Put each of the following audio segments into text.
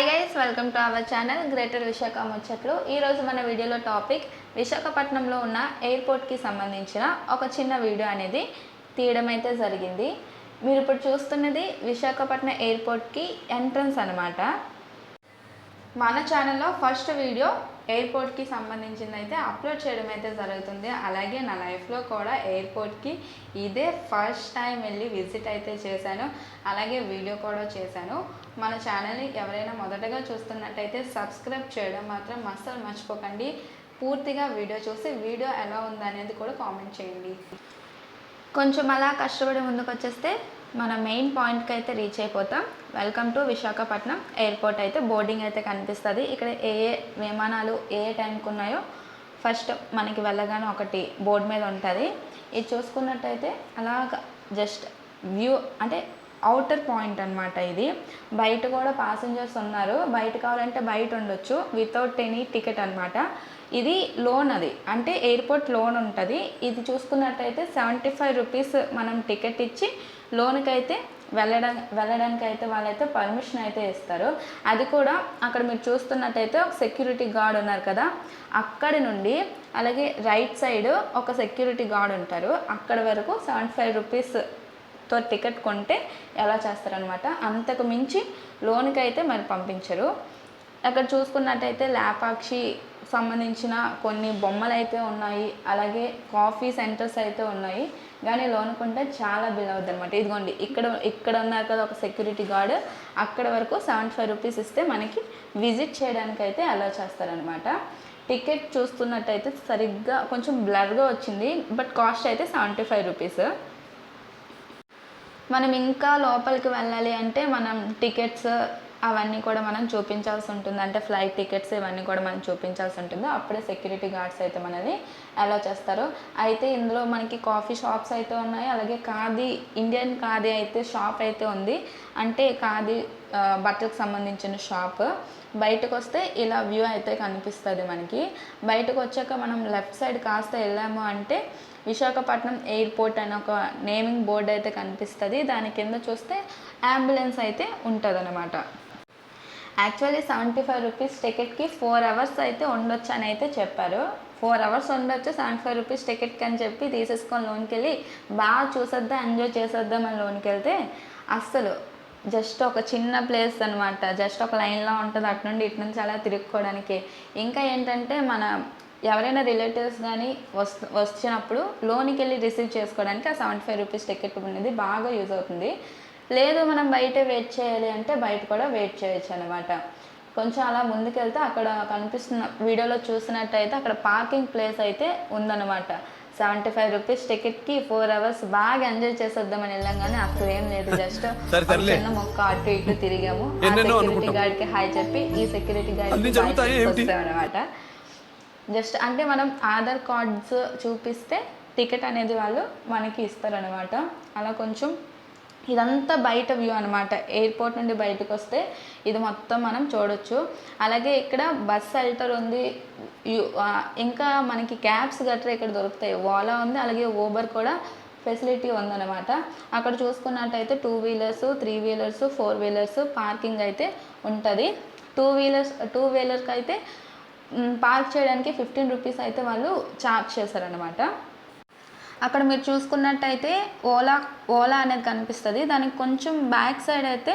Hi guys, welcome to our channel greater Visakha ముచ్చట్లు. ఈరోజు మన వీడియోలో టాపిక్ విశాఖపట్నంలో ఉన్న ఎయిర్పోర్ట్కి సంబంధించిన ఒక చిన్న వీడియో అనేది తీయడం అయితే జరిగింది. మీరు ఇప్పుడు చూస్తున్నది విశాఖపట్నం ఎయిర్పోర్ట్కి ఎంట్రన్స్ అనమాట. మన ఛానల్లో ఫస్ట్ వీడియో ఎయిర్పోర్ట్కి సంబంధించింది అయితే అప్లోడ్ చేయడం అయితే జరుగుతుంది. అలాగే నా లైఫ్లో కూడా ఎయిర్పోర్ట్కి ఇదే ఫస్ట్ టైం వెళ్ళి విజిట్ అయితే చేశాను. అలాగే వీడియో కూడా చేశాను. మన ఛానల్ని ఎవరైనా మొదటగా చూస్తున్నట్టయితే సబ్స్క్రైబ్ చేయడం మాత్రం అస్సలు మర్చిపోకండి. పూర్తిగా వీడియో చూసి వీడియో ఎలా ఉందనేది కూడా కామెంట్ చేయండి. కొంచెం అలా కష్టపడి ముందుకు వచ్చేస్తే మన మెయిన్ పాయింట్కి అయితే రీచ్ అయిపోతాం. వెల్కమ్ టు విశాఖపట్నం ఎయిర్పోర్ట్ అయితే బోర్డింగ్ అయితే కనిపిస్తుంది. ఇక్కడ ఏ విమానాలు ఏ టైంకి ఉన్నాయో ఫస్ట్ మనకి వెళ్ళగానే ఒకటి బోర్డు మీద ఉంటుంది. ఇది చూసుకున్నట్టయితే అలాగ జస్ట్ వ్యూ అంటే అవుటర్ పాయింట్ అనమాట. ఇది బయట కూడా ప్యాసింజర్స్ ఉన్నారు. బయట కావాలంటే బయట ఉండొచ్చు వితౌట్ ఎనీ టికెట్ అనమాట. ఇది లోన్, అది అంటే ఎయిర్పోర్ట్ లోన్ ఉంటుంది. ఇది చూసుకున్నట్టయితే 75 రూపీస్ మనం టికెట్ ఇచ్చి లోన్కి అయితే వెళ్ళడానికి అయితే వాళ్ళైతే పర్మిషన్ అయితే ఇస్తారు. అది కూడా అక్కడ మీరు చూస్తున్నట్టయితే ఒక సెక్యూరిటీ గార్డ్ ఉన్నారు కదా, అక్కడి నుండి అలాగే రైట్ సైడ్ ఒక సెక్యూరిటీ గార్డ్ ఉంటారు. అక్కడ వరకు 75 రూపీస్తో టికెట్ కొంటే ఎలా చేస్తారనమాట. అంతకు మించి లోన్కి అయితే మరి పంపించరు. అక్కడ చూసుకున్నట్టయితే లేపాక్షి సంబంధించిన కొన్ని బొమ్మలు అయితే ఉన్నాయి. అలాగే కాఫీ సెంటర్స్ అయితే ఉన్నాయి. కానీ లోనుకుంటే చాలా బిల్ అవుతుంది అనమాట. ఇదిగోండి ఇక్కడ ఉన్నారు కదా ఒక సెక్యూరిటీ గార్డ్, అక్కడ వరకు 75 రూపీస్ ఇస్తే మనకి విజిట్ చేయడానికి అయితే అలా చేస్తారనమాట. టికెట్ చూస్తున్నట్టయితే సరిగ్గా కొంచెం బ్లర్గా వచ్చింది, బట్ కాస్ట్ అయితే 75 రూపీస్. మనం ఇంకా లోపలికి వెళ్ళాలి అంటే మనం టికెట్స్ అవన్నీ కూడా మనం చూపించాల్సి ఉంటుంది. అంటే ఫ్లైట్ టికెట్స్ ఇవన్నీ కూడా మనం చూపించాల్సి ఉంటుంది. అప్పుడే సెక్యూరిటీ గార్డ్స్ అయితే మనల్ని అలౌ చేస్తారు. అయితే ఇందులో మనకి కాఫీ షాప్స్ అయితే ఉన్నాయి. అలాగే ఖాదీ, ఇండియన్ ఖాదీ అయితే షాప్ అయితే ఉంది. అంటే ఖాదీ బట్టలకు సంబంధించిన షాప్. బయటకు వస్తే ఇలా వ్యూ అయితే కనిపిస్తుంది మనకి. బయటకు వచ్చాక మనం లెఫ్ట్ సైడ్ కాస్త వెళ్ళాము అంటే విశాఖపట్నం ఎయిర్పోర్ట్ అని ఒక నేమింగ్ బోర్డు అయితే కనిపిస్తుంది. దాని కింద చూస్తే అంబులెన్స్ అయితే ఉంటుంది అనమాట. యాక్చువల్లీ 75 రూపీస్ టికెట్కి 4 అవర్స్ అయితే ఉండొచ్చు అని అయితే చెప్పారు. 4 అవర్స్ ఉండొచ్చు 75 రూపీస్ టికెట్కి అని చెప్పి తీసేసుకొని లోన్కి వెళ్ళి బాగా చూసేద్దాం, ఎంజాయ్ చేసేద్దాం అని లోన్కి వెళ్తే అస్సలు జస్ట్ ఒక చిన్న ప్లేస్ అనమాట. జస్ట్ ఒక లైన్లో ఉంటుంది, అటు నుండి ఇటు నుంచి అలా తిరుక్కోవడానికి. ఇంకా ఏంటంటే మన ఎవరైనా రిలేటివ్స్ కానీ వచ్చినప్పుడు లోన్కి వెళ్ళి రిసీవ్ చేసుకోవడానికి ఆ 75 రూపీస్ టికెట్ అనేది బాగా యూజ్ అవుతుంది. లేదు మనం బయట వెయిట్ చేయాలి అంటే బయట కూడా వెయిట్ చేయొచ్చు అనమాట. కొంచెం అలా ముందుకెళ్తే అక్కడ కనిపిస్తున్న వీడియోలో చూసినట్టయితే అక్కడ పార్కింగ్ ప్లేస్ అయితే ఉందన్నమాట. 75 రూపీస్ టికెట్కి 4 అవర్స్ బాగా ఎంజాయ్ చేసేద్దామని వెళ్ళాం. కానీ అక్కడ ఏం లేదు, జస్ట్ చిన్న మొక్క అటు ఇటు తిరిగాము. ఆ సెక్యూరిటీ గార్డ్కి హాయ్ చెప్పి ఈ సెక్యూరిటీ గార్డ్కి వచ్చామన్నమాట. జస్ట్ అంటే మనం ఆధార్ కార్డ్స్ చూపిస్తే టికెట్ అనేది వాళ్ళు మనకి ఇస్తారనమాట. అలా కొంచెం ఇదంతా బయట వ్యూ అనమాట. ఎయిర్పోర్ట్ నుండి బయటకు వస్తే ఇది మొత్తం మనం చూడొచ్చు. అలాగే ఇక్కడ బస్ షెల్టర్ ఉంది. ఇంకా మనకి క్యాబ్స్ గట్రా ఇక్కడ దొరుకుతాయి. ఓలా ఉంది, అలాగే ఊబర్ కూడా ఫెసిలిటీ ఉందన్నమాట. అక్కడ చూసుకున్నట్టయితే 2 వీలర్స్ 3 వీలర్స్ 4 వీలర్స్ పార్కింగ్ అయితే ఉంటుంది. 2 వీలర్కి అయితే పార్క్ చేయడానికి 15 రూపీస్ అయితే వాళ్ళు ఛార్జ్ చేశారనమాట. అక్కడ మీరు చూసుకున్నట్టయితే ఓలా అనేది కనిపిస్తుంది. దానికి కొంచెం బ్యాక్ సైడ్ అయితే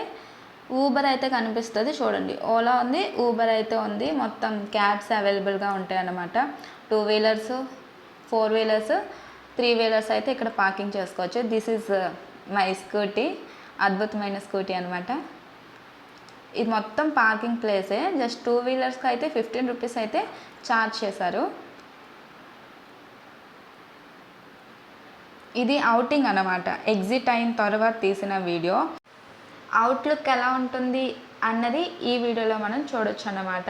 ఊబర్ అయితే కనిపిస్తుంది. చూడండి, ఓలా ఉంది, ఊబర్ అయితే ఉంది. మొత్తం క్యాబ్స్ అవైలబుల్గా ఉంటాయి అన్నమాట. 2 వీలర్స్ 4 వీలర్స్ 3 వీలర్స్ అయితే ఇక్కడ పార్కింగ్ చేసుకోవచ్చు. దిస్ ఈజ్ మై స్కూటీ, అద్భుతమైన స్కూటీ అనమాట. ఇది మొత్తం పార్కింగ్ ప్లేసే. జస్ట్ 2 వీలర్స్కి అయితే 15 రూపీస్ అయితే ఛార్జ్ చేశారు. ఇది అవుటింగ్ అనమాట. ఎగ్జిట్ అయిన తర్వాత తీసిన వీడియో. అవుట్లుక్ ఎలా ఉంటుంది అన్నది ఈ వీడియోలో మనం చూడొచ్చు అన్నమాట.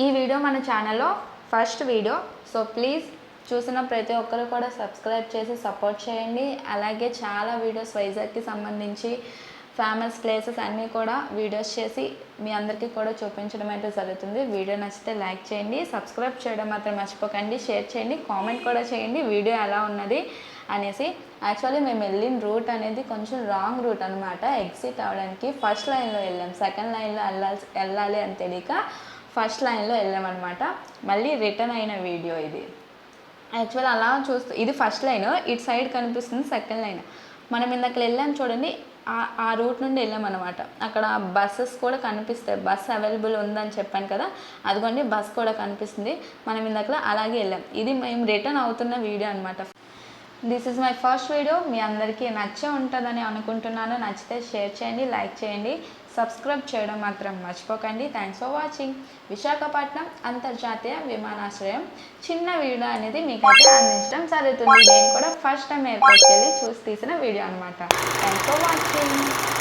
ఈ వీడియో మన ఛానల్లో ఫస్ట్ వీడియో. సో ప్లీజ్ చూసిన ప్రతి ఒక్కరు కూడా సబ్స్క్రైబ్ చేసి సపోర్ట్ చేయండి. అలాగే చాలా వీడియోస్ వైజాగ్కి సంబంధించి ఫేమస్ ప్లేసెస్ అన్నీ కూడా వీడియోస్ చేసి మీ అందరికీ కూడా చూపించడం అయితే జరుగుతుంది. వీడియో నచ్చితే లైక్ చేయండి, సబ్స్క్రైబ్ చేయడం మాత్రం మర్చిపోకండి, షేర్ చేయండి, కామెంట్ కూడా చేయండి వీడియో ఎలా ఉన్నది అనేసి. యాక్చువల్లీ మేము వెళ్ళిన రూట్ అనేది కొంచెం రాంగ్ రూట్ అనమాట. ఎగ్జిట్ అవ్వడానికి ఫస్ట్ లైన్లో వెళ్ళాం, సెకండ్ లైన్లో వెళ్ళాలి అని తెలియక ఫస్ట్ లైన్లో వెళ్ళామన్నమాట. మళ్ళీ రిటర్న్ అయిన వీడియో ఇది. యాక్చువల్ అలా చూస్తూ ఇది ఫస్ట్ లైన్, ఇటు సైడ్ కనిపిస్తుంది సెకండ్ లైన్. మనం ఇందాక వెళ్ళాం చూడండి, ఆ రూట్ నుండి వెళ్ళామన్నమాట. అక్కడ బస్సెస్ కూడా కనిపిస్తాయి, బస్ అవైలబుల్ ఉందని చెప్పాను కదా, అదిగోండి బస్ కూడా కనిపిస్తుంది. మనం ఇందాక అలాగే వెళ్ళాం. ఇది మేము రిటర్న్ అవుతున్న వీడియో అనమాట. This is my first video. మీ అందరికీ నచ్చే ఉంటుందని అనుకుంటున్నాను. నచ్చితే షేర్ చేయండి, లైక్ చేయండి, సబ్స్క్రైబ్ చేయడం మాత్రం మర్చిపోకండి. Thanks for watching. విశాఖపట్నం అంతర్జాతీయ విమానాశ్రయం చిన్న వీడియో అనేది మీకైతే అందించడం జరుగుతుంది. నేను కూడా ఫస్ట్ టైం ఎయిర్పోర్ట్కి వెళ్ళి చూసి తీసిన వీడియో అనమాట. Thanks for watching.